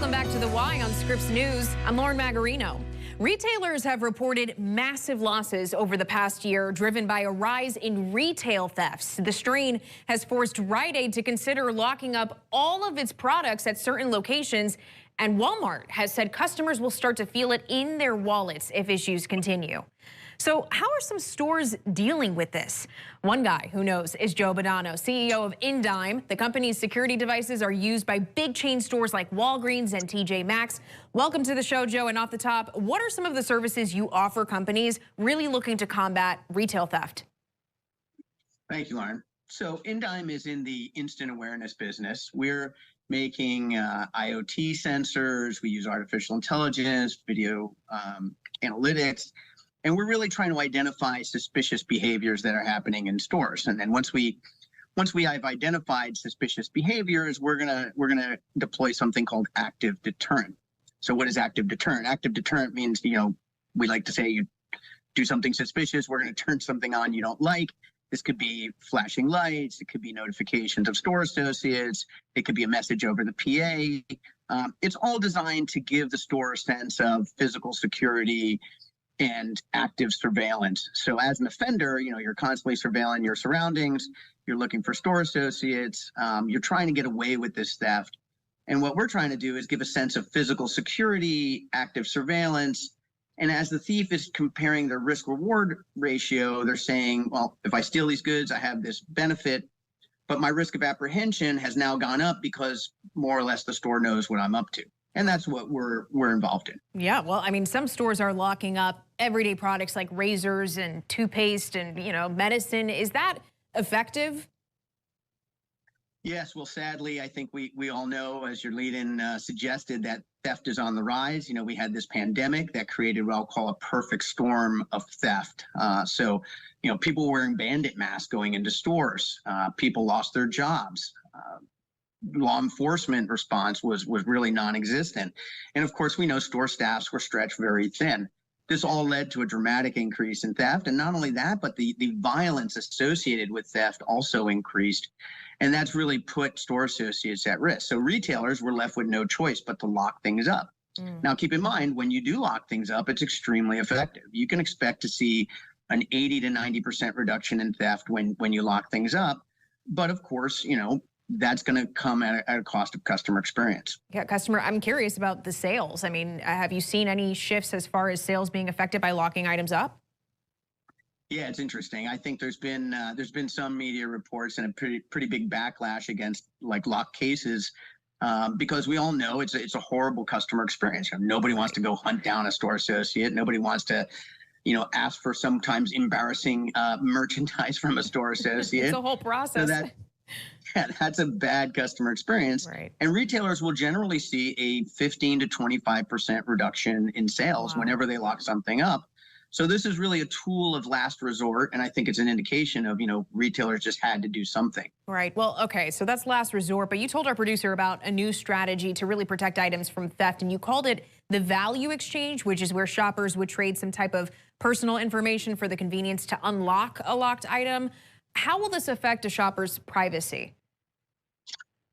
Welcome back to The Why on Scripps News. I'm Lauren Magarino. Retailers have reported massive losses over the past year, driven by a rise in retail thefts. The strain has forced Rite Aid to consider locking up all of its products at certain locations, and Walmart has said customers will start to feel it in their wallets if issues continue. So how are some stores dealing with this? One guy who knows is Joe Bonanno, CEO of Indyme. The company's security devices are used by big chain stores like Walgreens and TJ Maxx. Welcome to the show, Joe. And off the top, what are some of the services you offer companies really looking to combat retail theft? Thank you, Lauren. So Indyme is in the instant awareness business. We're making IoT sensors. We use artificial intelligence, video analytics. And we're really trying to identify suspicious behaviors that are happening in stores. And then once we have identified suspicious behaviors, we're gonna deploy something called active deterrent. So what is active deterrent? Active deterrent means, we like to say you do something suspicious, we're gonna turn something on you don't like. This could be flashing lights, it could be notifications of store associates, it could be a message over the PA. It's all designed to give the store a sense of physical security and active surveillance. So as an offender, you're constantly surveilling your surroundings, you're looking for store associates, you're trying to get away with this theft. And what we're trying to do is give a sense of physical security, active surveillance. And as the thief is comparing their risk-reward ratio, they're saying, well, if I steal these goods, I have this benefit, but my risk of apprehension has now gone up because more or less the store knows what I'm up to. And that's what we're involved in. Yeah, well, I mean, some stores are locking up everyday products like razors and toothpaste and, medicine. Is that effective? Yes, well, sadly, I think we all know, as your lead-in suggested, that theft is on the rise. We had this pandemic that created what I'll call a perfect storm of theft. So, people wearing bandit masks going into stores, people lost their jobs. Law enforcement response was really non-existent. And of course, we know store staffs were stretched very thin. This all led to a dramatic increase in theft. And not only that, but the violence associated with theft also increased. And that's really put store associates at risk. So retailers were left with no choice but to lock things up. Now, keep in mind, when you do lock things up, it's extremely effective. You can expect to see an 80 to 90% reduction in theft when you lock things up. But of course, that's going to come at a cost of customer experience. Yeah, I'm curious about the sales. I mean, have you seen any shifts as far as sales being affected by locking items up? Yeah, it's interesting. I think there's been some media reports and a pretty big backlash against lock cases because we all know it's a horrible customer experience. Nobody wants to go hunt down a store associate. Nobody wants to ask for sometimes embarrassing merchandise from a store associate. It's a whole process. So that's a bad customer experience. Right. And retailers will generally see a 15 to 25% reduction in sales whenever they lock something up. So this is really a tool of last resort. And I think it's an indication of, retailers just had to do something. Right. Well, okay. So that's last resort. But you told our producer about a new strategy to really protect items from theft. And you called it the value exchange, which is where shoppers would trade some type of personal information for the convenience to unlock a locked item. How will this affect a shopper's privacy?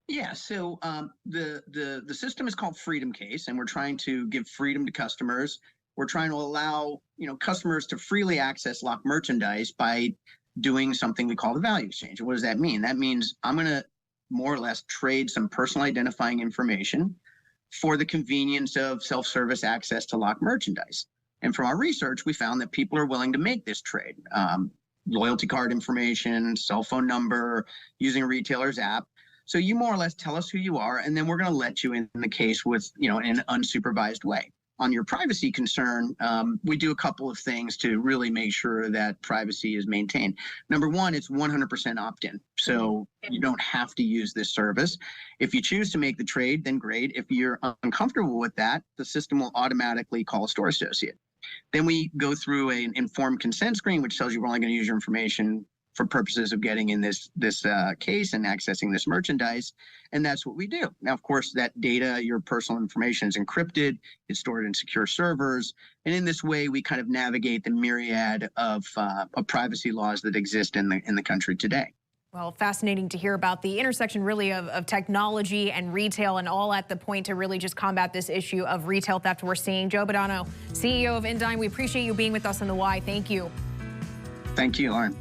Yeah, so the system is called Freedom Case, and we're trying to give freedom to customers. We're trying to allow customers to freely access locked merchandise by doing something we call the value exchange. What does that mean? That means I'm going to more or less trade some personal identifying information for the convenience of self-service access to locked merchandise. And from our research, we found that people are willing to make this trade. Loyalty card information, cell phone number, using a retailer's app. So you more or less tell us who you are, and then we're going to let you in the case with, in an unsupervised way. On your privacy concern, we do a couple of things to really make sure that privacy is maintained. Number one, it's 100% opt-in. So you don't have to use this service. If you choose to make the trade, then great. If you're uncomfortable with that, the system will automatically call a store associate. Then we go through an informed consent screen, which tells you we're only going to use your information for purposes of getting in this case and accessing this merchandise. And that's what we do. Now, of course, that data, your personal information is encrypted. It's stored in secure servers. And in this way, we kind of navigate the myriad of privacy laws that exist in the country today. Well, fascinating to hear about the intersection really of technology and retail, and all at the point to really just combat this issue of retail theft we're seeing. Joe Badano, CEO of Indyme, we appreciate you being with us on The Why. Thank you. Thank you, Lauren.